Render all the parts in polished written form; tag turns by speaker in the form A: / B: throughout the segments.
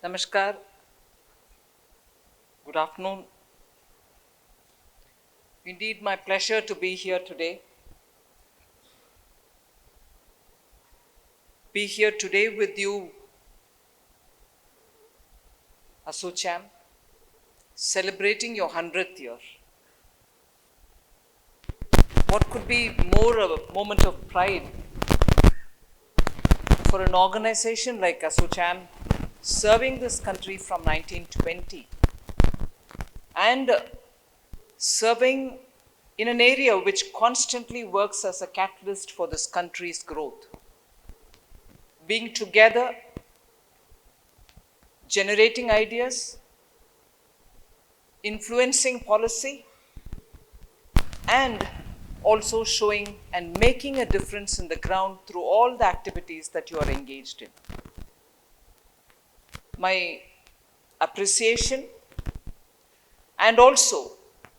A: Namaskar. Good afternoon. Indeed, my pleasure to be here today. Be here today with you, Asucham, celebrating your 100th year. What could be more of a moment of pride for an organization like Asucham serving this country from 1920 and serving in an area which constantly works as a catalyst for this country's growth. Being together, generating ideas, influencing policy, and also showing and making a difference in the ground through all the activities that you are engaged in. My appreciation, and also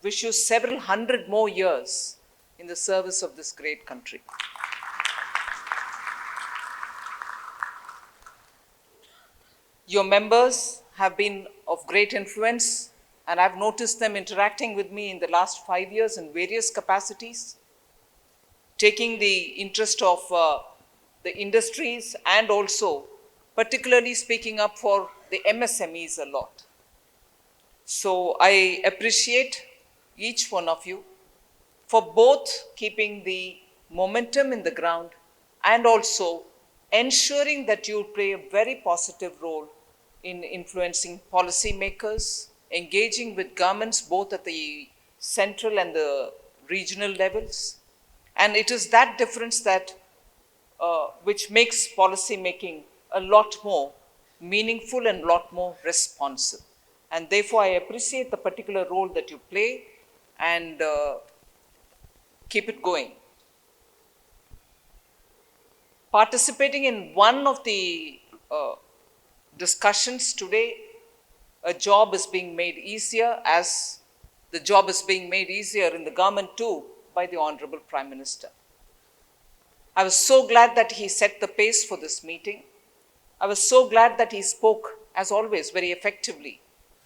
A: wish you several hundred more years in the service of this great country. Your members have been of great influence, and I've noticed them interacting with me in the last 5 years in various capacities, taking the interest of the industries and also particularly speaking up for the MSMEs a lot. So I appreciate each one of you for both keeping the momentum in the ground and also ensuring that you play a very positive role in influencing policymakers, engaging with governments both at the central and the regional levels. And it is that difference that which makes policy making a lot more meaningful and a lot more responsive. And therefore, I appreciate the particular role that you play and keep it going. Participating in one of the discussions today, a job is being made easier, as the job is being made easier in the government too by the Honorable Prime Minister. I was so glad that he set the pace for this meeting. I was so glad that he spoke, as always, very effectively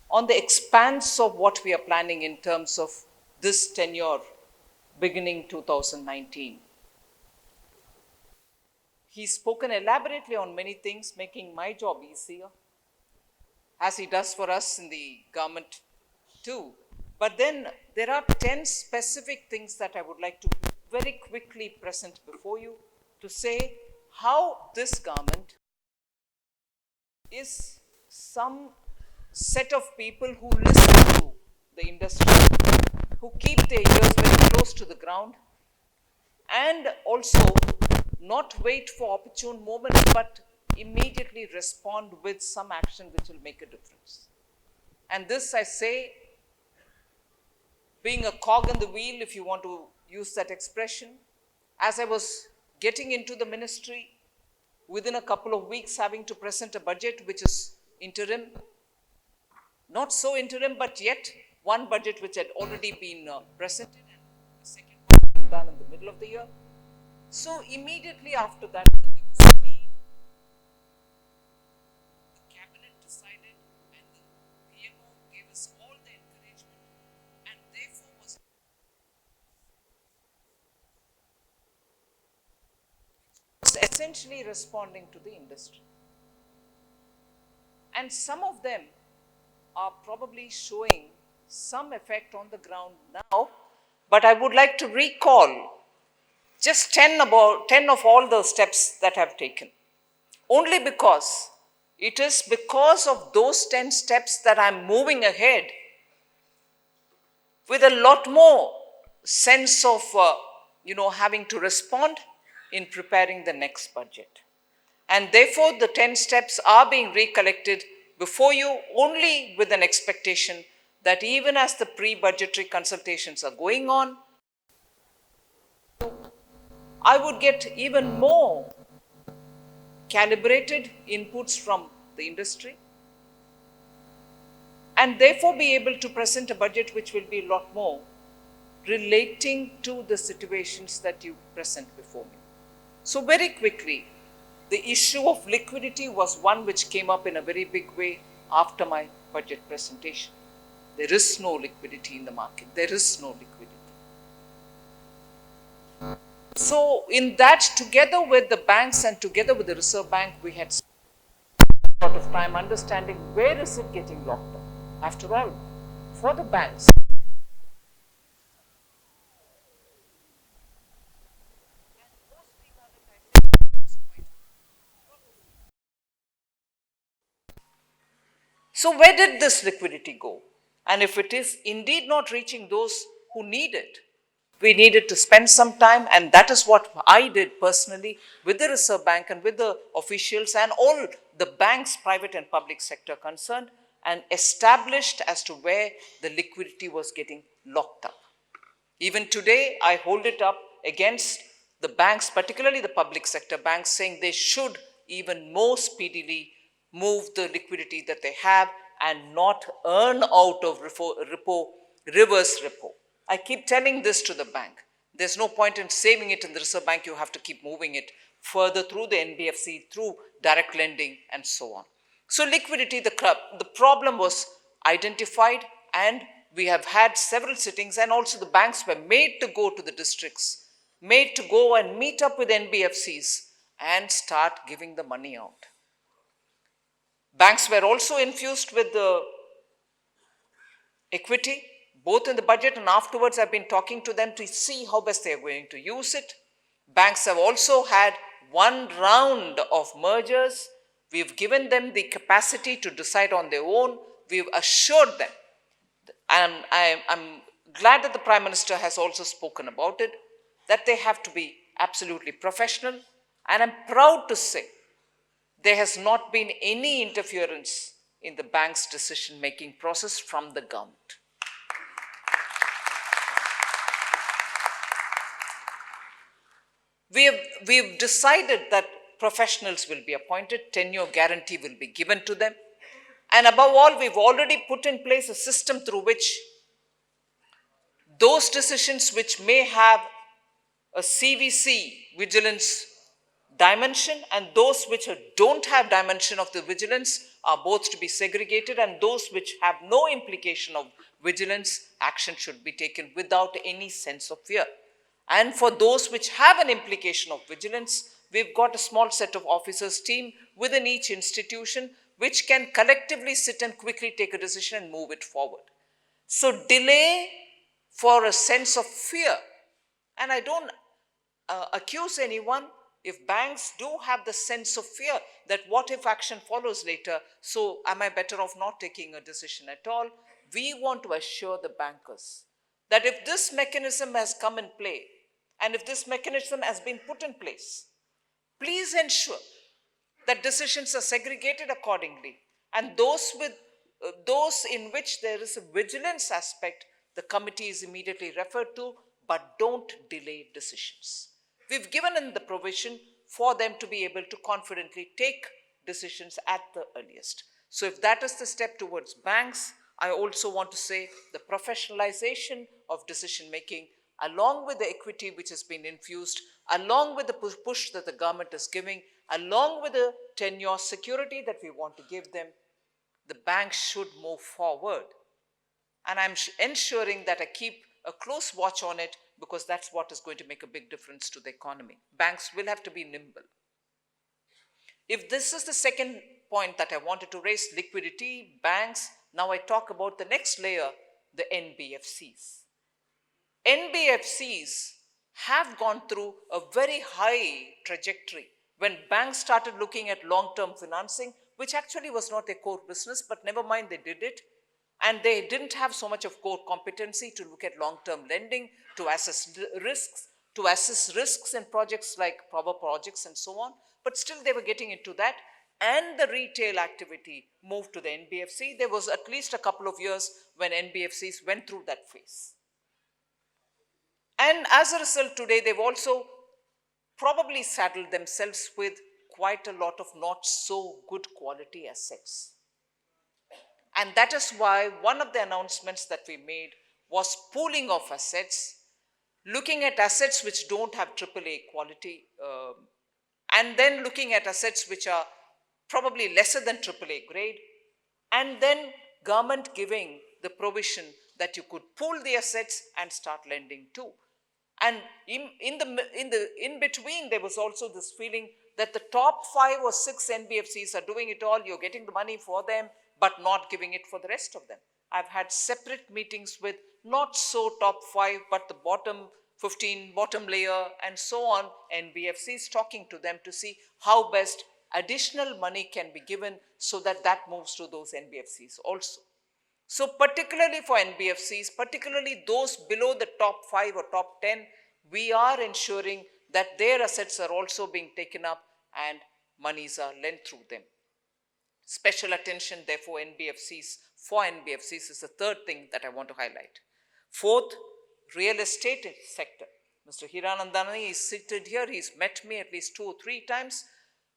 A: on the expanse of what we are planning in terms of this tenure beginning 2019. He's spoken elaborately on many things, making my job easier, as he does for us in the government too. But then there are 10 specific things that I would like to very quickly present before you to say how this government is some set of people who listen to the industry, who keep their ears very close to the ground, and also not wait for opportune moments, but immediately respond with some action which will make a difference. And this, I say, being a cog in the wheel, if you want to use that expression, as I was getting into the ministry, within a couple of weeks having to present a budget which is interim, not so interim, but yet one budget which had already been presented and the second one being done in the middle of the year. So immediately after that, there was a need. The cabinet decided and the PMO gave us all the encouragement and therefore was essentially responding to the industry. And some of them are probably showing some effect on the ground now, but I would like to recall just 10 of all the steps that I've taken. Only because it is because of those 10 steps that I'm moving ahead with a lot more sense of, having to respond in preparing the next budget. And therefore, the 10 steps are being recollected before you only with an expectation that even as the pre-budgetary consultations are going on, I would get even more calibrated inputs from the industry and therefore be able to present a budget which will be a lot more relating to the situations that you present before me. So very quickly, the issue of liquidity was one which came up in a very big way after my budget presentation. There is no liquidity in the market. There is no liquidity. So in that, together with the banks and together with the Reserve Bank, we had a lot of time understanding where is it getting locked up. After all, for the banks, so where did this liquidity go? And if it is indeed not reaching those who need it, we needed to spend some time, and that is what I did personally with the Reserve Bank and with the officials and all the banks, private and public sector concerned, and established as to where the liquidity was getting locked up. Even today, I hold it up against the banks, particularly the public sector banks, saying they should even more speedily move the liquidity that they have and not earn out of reverse repo. I keep telling this to the bank. There's no point in saving it in the Reserve Bank. You have to keep moving it further through the NBFC, through direct lending, and so on. So liquidity, the problem was identified, and we have had several sittings, and also the banks were made to go to the districts, made to go and meet up with NBFCs and start giving the money out. Banks were also infused with the equity, both in the budget and afterwards. I've been talking to them to see how best they are going to use it. Banks have also had one round of mergers. We've given them the capacity to decide on their own. We've assured them, and I'm glad that the Prime Minister has also spoken about it, that they have to be absolutely professional. And I'm proud to say there has not been any interference in the bank's decision-making process from the government. We've decided that professionals will be appointed, tenure guarantee will be given to them, and above all, we've already put in place a system through which those decisions which may have a CVC vigilance dimension and those which don't have dimension of the vigilance are both to be segregated, and those which have no implication of vigilance, action should be taken without any sense of fear. And for those which have an implication of vigilance, we've got a small set of officers team within each institution which can collectively sit and quickly take a decision and move it forward. So delay for a sense of fear, and I don't accuse anyone if banks do have the sense of fear that what if action follows later, so am I better off not taking a decision at all? We want to assure the bankers that if this mechanism has come in play and if this mechanism has been put in place, please ensure that decisions are segregated accordingly, and those in which there is a vigilance aspect, the committee is immediately referred to, but don't delay decisions. We've given in the provision for them to be able to confidently take decisions at the earliest. So if that is the step towards banks, I also want to say the professionalization of decision making, along with the equity which has been infused, along with the push that the government is giving, along with the tenure security that we want to give them, the banks should move forward. And I'm ensuring that I keep a close watch on it, because that's what is going to make a big difference to the economy. Banks will have to be nimble. If this is the second point that I wanted to raise, liquidity, banks, now I talk about the next layer, the NBFCs. NBFCs have gone through a very high trajectory when banks started looking at long-term financing, which actually was not their core business, but never mind, they did it. And they didn't have so much of core competency to look at long-term lending, to assess risks in projects like power projects and so on. But still they were getting into that. And the retail activity moved to the NBFC. There was at least a couple of years when NBFCs went through that phase. And as a result, today they've also probably saddled themselves with quite a lot of not so good quality assets. And that is why one of the announcements that we made was pooling of assets, looking at assets which don't have AAA quality and then looking at assets which are probably lesser than AAA grade, and then government giving the provision that you could pool the assets and start lending too. And in between, there was also this feeling that the top 5 or 6 NBFCs are doing it all. You're getting the money for them, but not giving it for the rest of them. I've had separate meetings with not so top 5, but the bottom 15, bottom layer, and so on, NBFCs, talking to them to see how best additional money can be given so that that moves to those NBFCs also. So particularly for NBFCs, particularly those below the top 5 or top 10, we are ensuring that their assets are also being taken up and monies are lent through them. Special attention, therefore, for NBFCs is the third thing that I want to highlight. Fourth, real estate sector. Mr. Hiranandani is seated here. He's met me at least 2 or 3 times.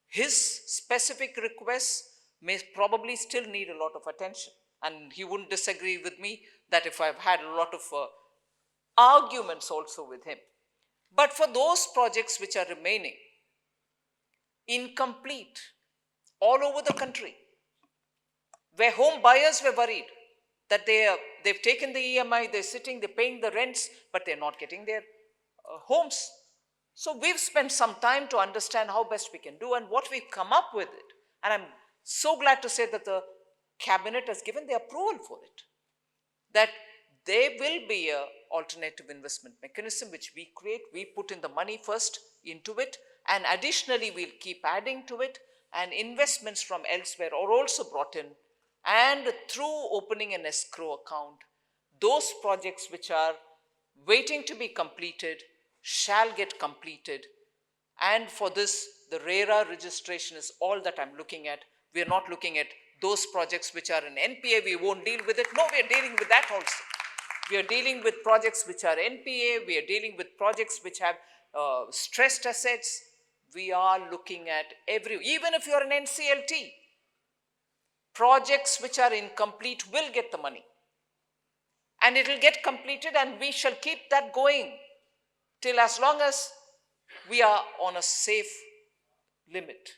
A: His specific requests may probably still need a lot of attention. And he wouldn't disagree with me that if I've had a lot of arguments also with him. But for those projects which are remaining incomplete all over the country, where home buyers were worried that they've taken the EMI, they're sitting, they're paying the rents, but they're not getting their homes. So we've spent some time to understand how best we can do and what we've come up with it. And I'm so glad to say that the Cabinet has given the approval for it, that there will be an alternative investment mechanism which we create. We put in the money first into it, and additionally we'll keep adding to it, and investments from elsewhere are also brought in, and through opening an escrow account, those projects which are waiting to be completed shall get completed. And for this, the RERA registration is all that I'm looking at. We're not looking at those projects which are in NPA, we won't deal with it. No, we are dealing with that also. We are dealing with projects which are NPA, we are dealing with projects which have stressed assets. We are looking at even if you're an NCLT, projects which are incomplete will get the money. And it will get completed, and we shall keep that going till as long as we are on a safe limit.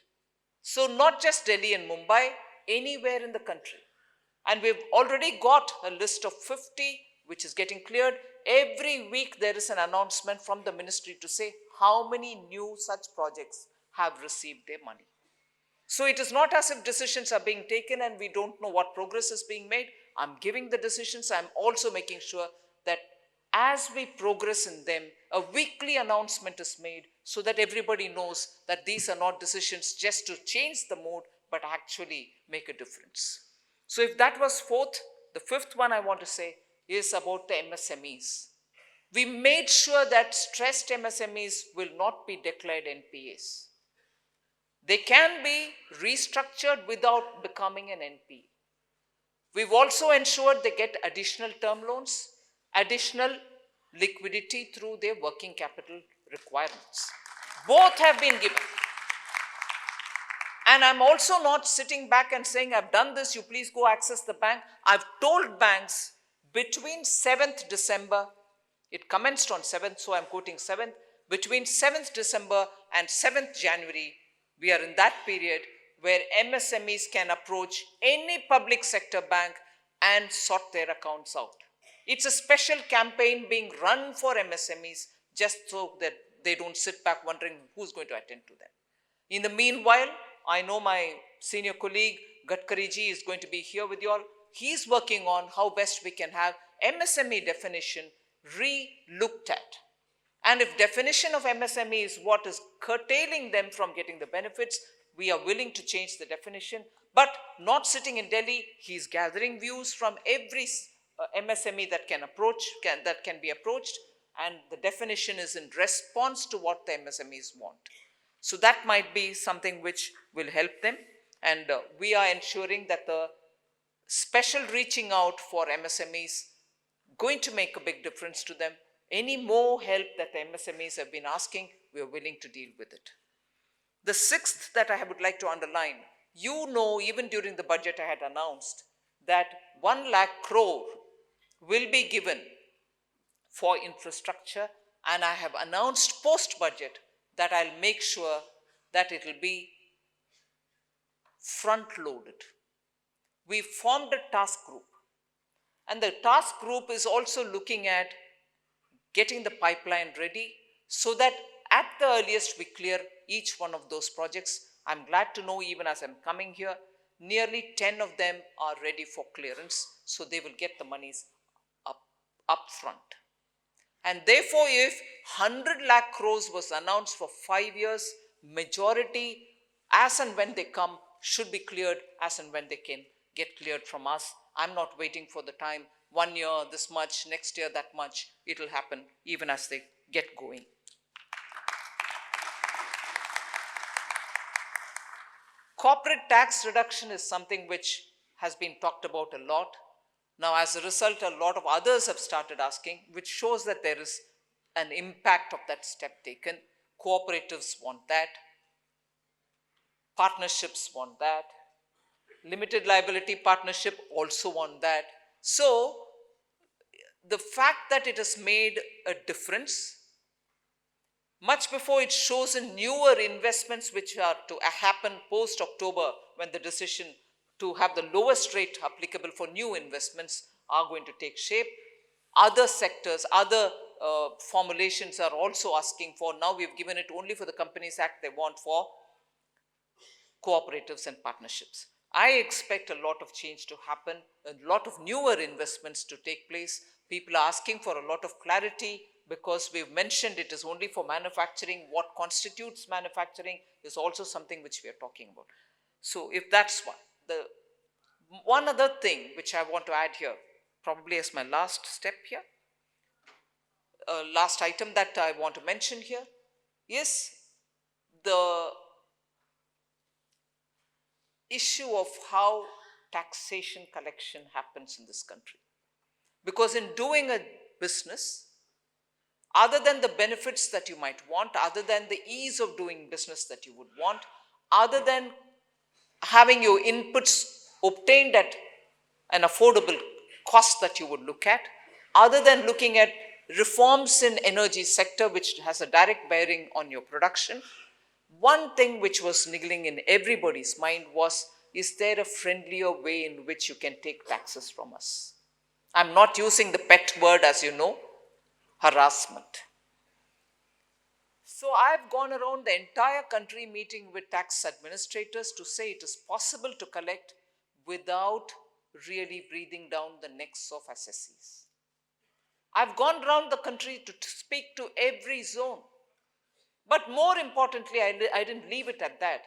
A: So not just Delhi and Mumbai, anywhere in the country. And we've already got a list of 50 which is getting cleared. Every week there is an announcement from the ministry to say how many new such projects have received their money. So it is not as if decisions are being taken and we don't know what progress is being made. I'm giving the decisions. I'm also making sure that as we progress in them, a weekly announcement is made so that everybody knows that these are not decisions just to change the mood, but actually make a difference. So if that was fourth, the fifth one I want to say is about the MSMEs. We made sure that stressed MSMEs will not be declared NPAs. They can be restructured without becoming an NPA. We've also ensured they get additional term loans, additional liquidity through their working capital requirements. Both have been given. And I'm also not sitting back and saying, I've done this, you please go access the bank. I've told banks between 7th December, it commenced on 7th, so I'm quoting 7th, between 7th December and 7th January, we are in that period where MSMEs can approach any public sector bank and sort their accounts out. It's a special campaign being run for MSMEs just so that they don't sit back wondering who's going to attend to them. In the meanwhile, I know my senior colleague Gadkari ji is going to be here with you all. He's working on how best we can have MSME definition re-looked at. And if definition of MSME is what is curtailing them from getting the benefits, we are willing to change the definition, but not sitting in Delhi. He's gathering views from every MSME that can be approached, and the definition is in response to what the MSMEs want. So that might be something which will help them, and we are ensuring that the special reaching out for MSMEs going to make a big difference to them. Any more help that the MSMEs have been asking, we are willing to deal with it. The sixth that I would like to underline, you know, even during the budget I had announced that 1 lakh crore will be given for infrastructure, and I have announced post-budget that I'll make sure that it will be front-loaded. We formed a task group, and the task group is also looking at getting the pipeline ready so that at the earliest we clear each one of those projects. I'm glad to know, even as I'm coming here, nearly 10 of them are ready for clearance, so they will get the monies up front. And therefore, if 100 lakh crores was announced for 5 years, majority, as and when they come, should be cleared as and when they can get cleared from us. I'm not waiting for the time, 1 year this much, next year that much. It will happen even as they get going. Corporate tax reduction is something which has been talked about a lot. Now, as a result, a lot of others have started asking, which shows that there is an impact of that step taken. Cooperatives want that. Partnerships want that. Limited liability partnership also want that. So, the fact that it has made a difference, much before it shows in newer investments which are to happen post-October, when the decision to have the lowest rate applicable for new investments are going to take shape. Other sectors, other formulations are also asking for. Now we've given it only for the Companies Act, they want for cooperatives and partnerships. I expect a lot of change to happen, a lot of newer investments to take place. People are asking for a lot of clarity because we've mentioned it is only for manufacturing. What constitutes manufacturing is also something which we are talking about. So if that's one. The one other thing which I want to add here, probably as my last step here, last item that I want to mention here is the issue of how taxation collection happens in this country. Because in doing a business, other than the benefits that you might want, other than the ease of doing business that you would want, other than having your inputs obtained at an affordable cost that you would look at, other than looking at reforms in energy sector which has a direct bearing on your production, one thing which was niggling in everybody's mind was, is there a friendlier way in which you can take taxes from us? I'm not using the pet word, as you know, harassment. So I've gone around the entire country meeting with tax administrators to say it is possible to collect without really breathing down the necks of assessees. I've gone around the country to speak to every zone. But more importantly, I didn't leave it at that.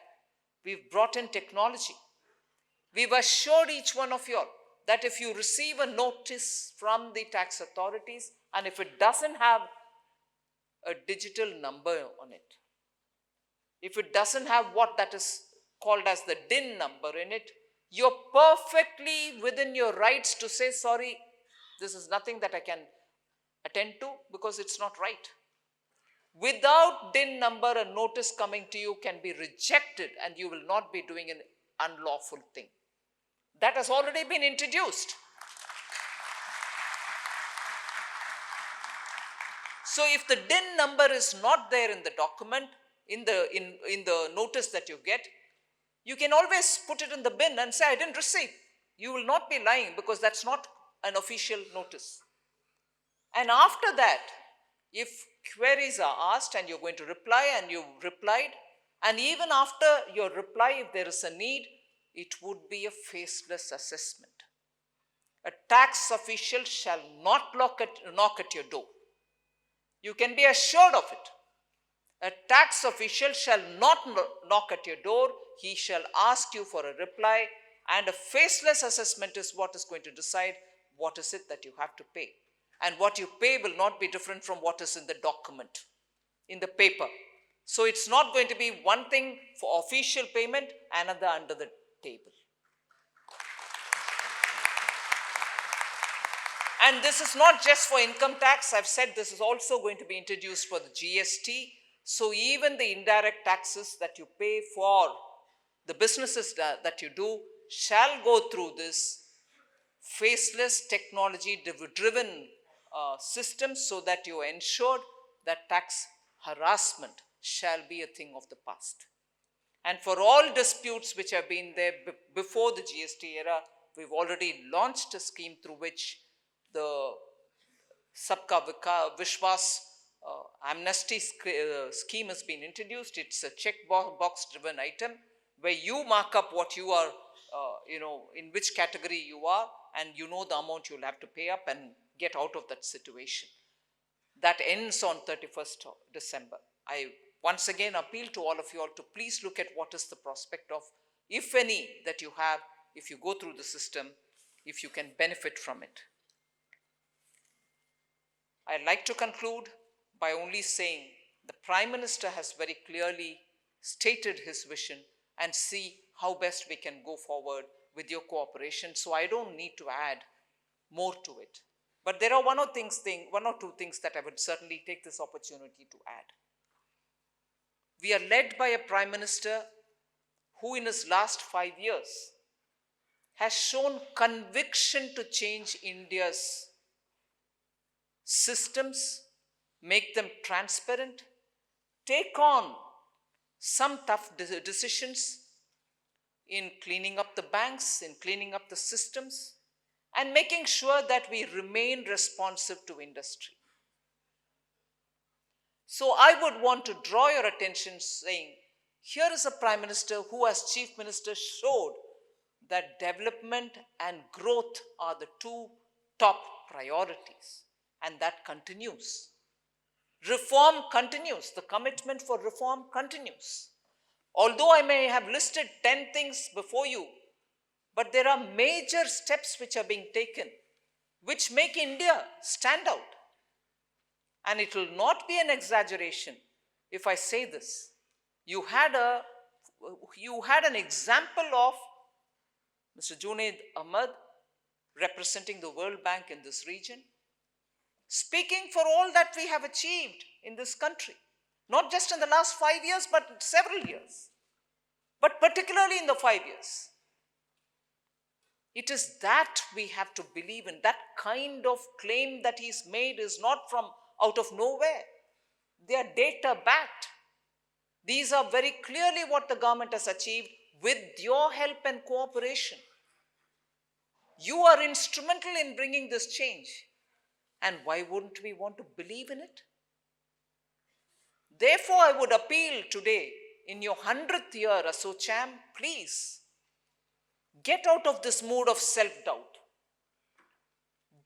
A: We've brought in technology. We've assured each one of you all that if you receive a notice from the tax authorities and if it doesn't have a digital number on it, if it doesn't have what that is called as the DIN number in it, you're perfectly within your rights to say, sorry, this is nothing that I can attend to because it's not right. Without DIN number, a notice coming to you can be rejected and you will not be doing an unlawful thing. That has already been introduced. So if the DIN number is not there in the document, in the notice that you get, you can always put it in the bin and say, I didn't receive. You will not be lying because that's not an official notice. And after that, if queries are asked and you're going to reply and you've replied, and even after your reply, if there is a need, it would be a faceless assessment. A tax official shall not knock at your door. You can be assured of it. A tax official shall not knock at your door. He shall ask you for a reply, and a faceless assessment is what is going to decide what is it that you have to pay. And what you pay will not be different from what is in the document, in the paper. So it's not going to be one thing for official payment, another under the table. And this is not just for income tax. I've said this is also going to be introduced for the GST. So even the indirect taxes that you pay for the businesses that you do shall go through this faceless technology-driven system so that you are ensured that tax harassment shall be a thing of the past. And for all disputes which have been there before the GST era, we've already launched a scheme through which the Sabka Vishwas amnesty scheme has been introduced. It's a checkbox driven item where you mark up what you are, in which category you are, and you know the amount you'll have to pay up and get out of that situation. That ends on 31st of December. I once again appeal to all of you all to please look at what is the prospect of, if any, that you have, if you go through the system, if you can benefit from it. I'd like to conclude by only saying the Prime Minister has very clearly stated his vision and see how best we can go forward with your cooperation. So I don't need to add more to it. But there are one or two things that I would certainly take this opportunity to add. We are led by a Prime Minister who in his last 5 years has shown conviction to change India's systems, make them transparent, take on some tough decisions in cleaning up the banks, in cleaning up the systems, and making sure that we remain responsive to industry. So I would want to draw your attention saying, here is a Prime Minister who as Chief Minister showed that development and growth are the two top priorities, and that continues. Reform continues. The commitment for reform continues. Although I may have listed 10 things before you, but there are major steps which are being taken which make India stand out. And it will not be an exaggeration if I say this. You had an example of Mr. Junaid Ahmed representing the World Bank in this region, speaking for all that we have achieved in this country, not just in the last 5 years, but several years, but particularly in the 5 years. It is that we have to believe in. That kind of claim that he's made is not from out of nowhere. They are data backed. These are very clearly what the government has achieved with your help and cooperation. You are instrumental in bringing this change. And why wouldn't we want to believe in it? Therefore, I would appeal today, in your 100th year, Asocham, please get out of this mood of self-doubt.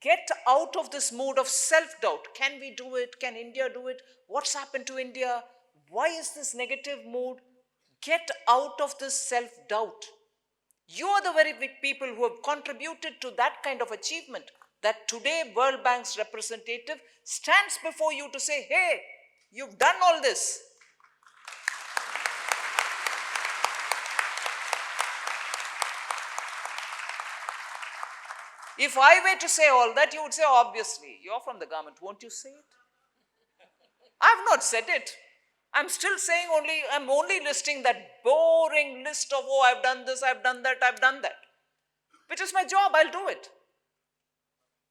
A: Get out of this mood of self-doubt. Can we do it? Can India do it? What's happened to India? Why is this negative mood? Get out of this self-doubt. You are the very big people who have contributed to that kind of achievement, that today World Bank's representative stands before you to say, hey, you've done all this. If I were to say all that, you would say, obviously, you're from the government, won't you say it? I've not said it. I'm still saying I'm only listing that boring list of, oh, I've done this, I've done that, which is my job, I'll do it.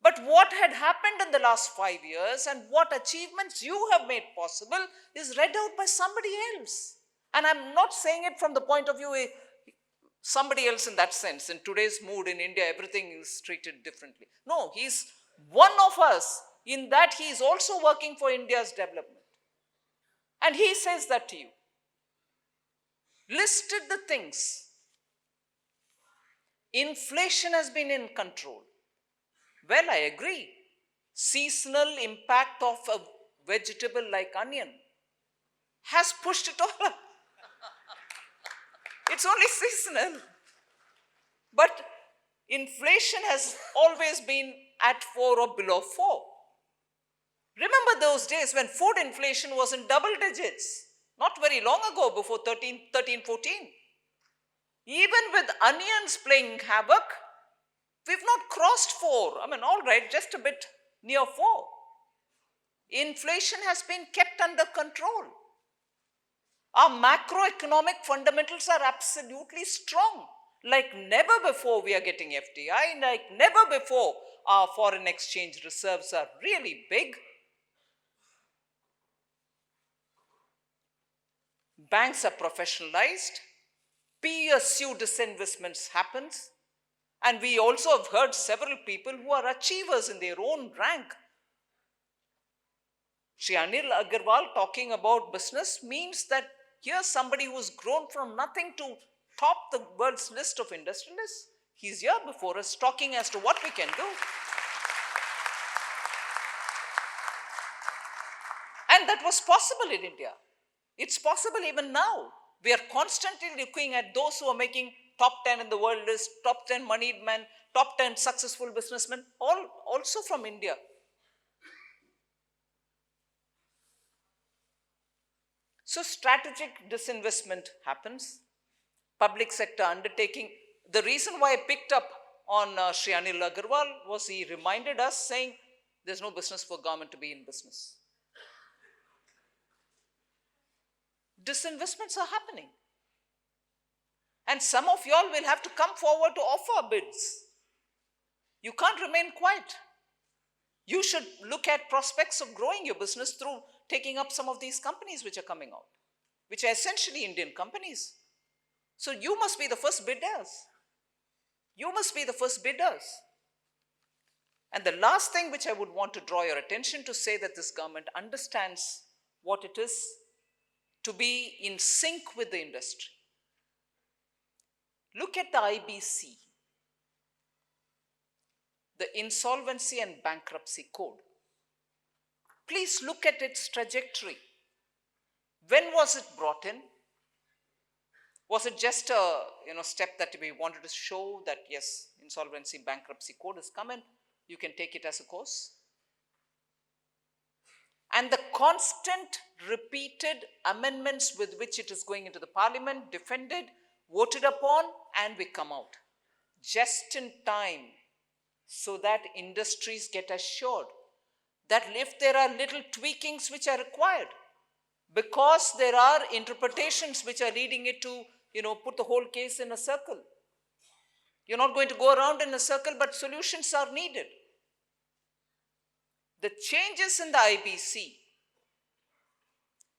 A: But what had happened in the last 5 years and what achievements you have made possible is read out by somebody else. And I'm not saying it from the point of view somebody else in that sense. In today's mood in India, everything is treated differently. No, he's one of us in that he is also working for India's development. And he says that to you. Listed the things. Inflation has been in control. Well, I agree. Seasonal impact of a vegetable like onion has pushed it all up. It's only seasonal. But inflation has always been at 4 or below 4. Remember those days when food inflation was in double digits, not very long ago, before 13, 14. Even with onions playing havoc, we've not crossed 4. All right, just a bit near 4. Inflation has been kept under control. Our macroeconomic fundamentals are absolutely strong. Like never before we are getting FDI, like never before our foreign exchange reserves are really big. Banks are professionalized. PSU disinvestments happens. And we also have heard several people who are achievers in their own rank. Shri Anil Agarwal talking about business means that here's somebody who's grown from nothing to top the world's list of industrialists. He's here before us talking as to what we can do. And that was possible in India. It's possible even now. We are constantly looking at those who are making top 10 in the world list, top 10 moneyed men, top 10 successful businessmen, all also from India. So strategic disinvestment happens. Public sector undertaking. The reason why I picked up on Shri Anil Agarwal was he reminded us saying there's no business for government to be in business. Disinvestments are happening. And some of y'all will have to come forward to offer bids. You can't remain quiet. You should look at prospects of growing your business through taking up some of these companies which are coming out, which are essentially Indian companies. So you must be the first bidders. You must be the first bidders. And the last thing which I would want to draw your attention to say that this government understands what it is to be in sync with the industry. Look at the IBC, the Insolvency and Bankruptcy Code. Please look at its trajectory. When was it brought in? Was it just a step that we wanted to show that yes, Insolvency Bankruptcy Code is coming, you can take it as a course? And the constant repeated amendments with which it is going into the parliament, defended, voted upon, and we come out just in time so that industries get assured that if there are little tweakings which are required, because there are interpretations which are leading it to, put the whole case in a circle. You're not going to go around in a circle, but solutions are needed. The changes in the IBC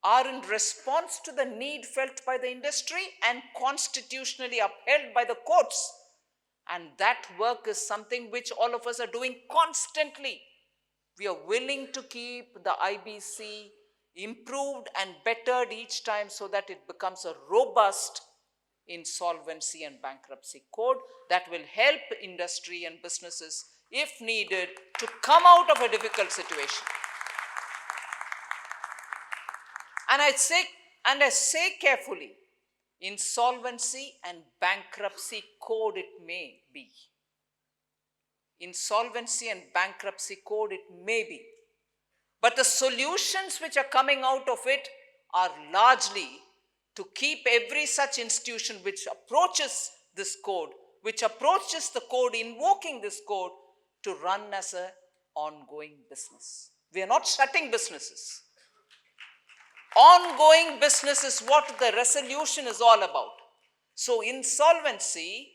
A: are in response to the need felt by the industry and constitutionally upheld by the courts. And that work is something which all of us are doing constantly. We are willing to keep the IBC improved and bettered each time so that it becomes a robust insolvency and bankruptcy code that will help industry and businesses, if needed, to come out of a difficult situation. And I say carefully, insolvency and bankruptcy code it may be. Insolvency and bankruptcy code it may be. But the solutions which are coming out of it are largely to keep every such institution which approaches this code, which approaches the code, invoking this code, to run as an ongoing business. We are not shutting businesses. Ongoing business is what the resolution is all about. So insolvency,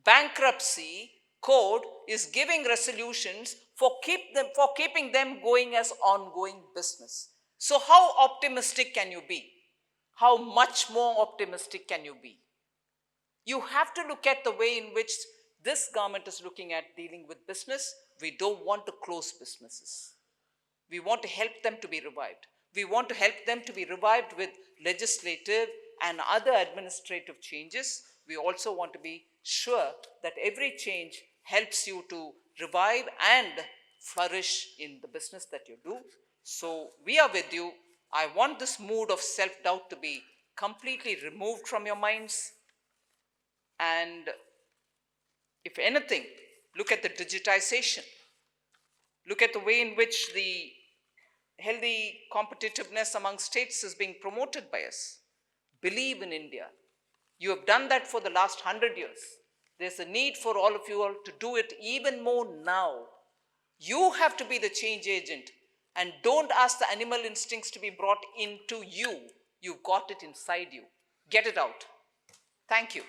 A: bankruptcy code is giving resolutions for keeping them going as ongoing business. So how optimistic can you be? How much more optimistic can you be? You have to look at the way in which this government is looking at dealing with business. We don't want to close businesses. We want to help them to be revived. We want to help them to be revived with legislative and other administrative changes. We also want to be sure that every change helps you to revive and flourish in the business that you do. So we are with you. I want this mood of self-doubt to be completely removed from your minds. And if anything, look at the digitization. Look at the way in which the healthy competitiveness among states is being promoted by us. Believe in India. You have done that for the last 100 years. There's a need for all of you all to do it even more now. You have to be the change agent, and don't ask the animal instincts to be brought into you. You've got it inside you. Get it out. Thank you.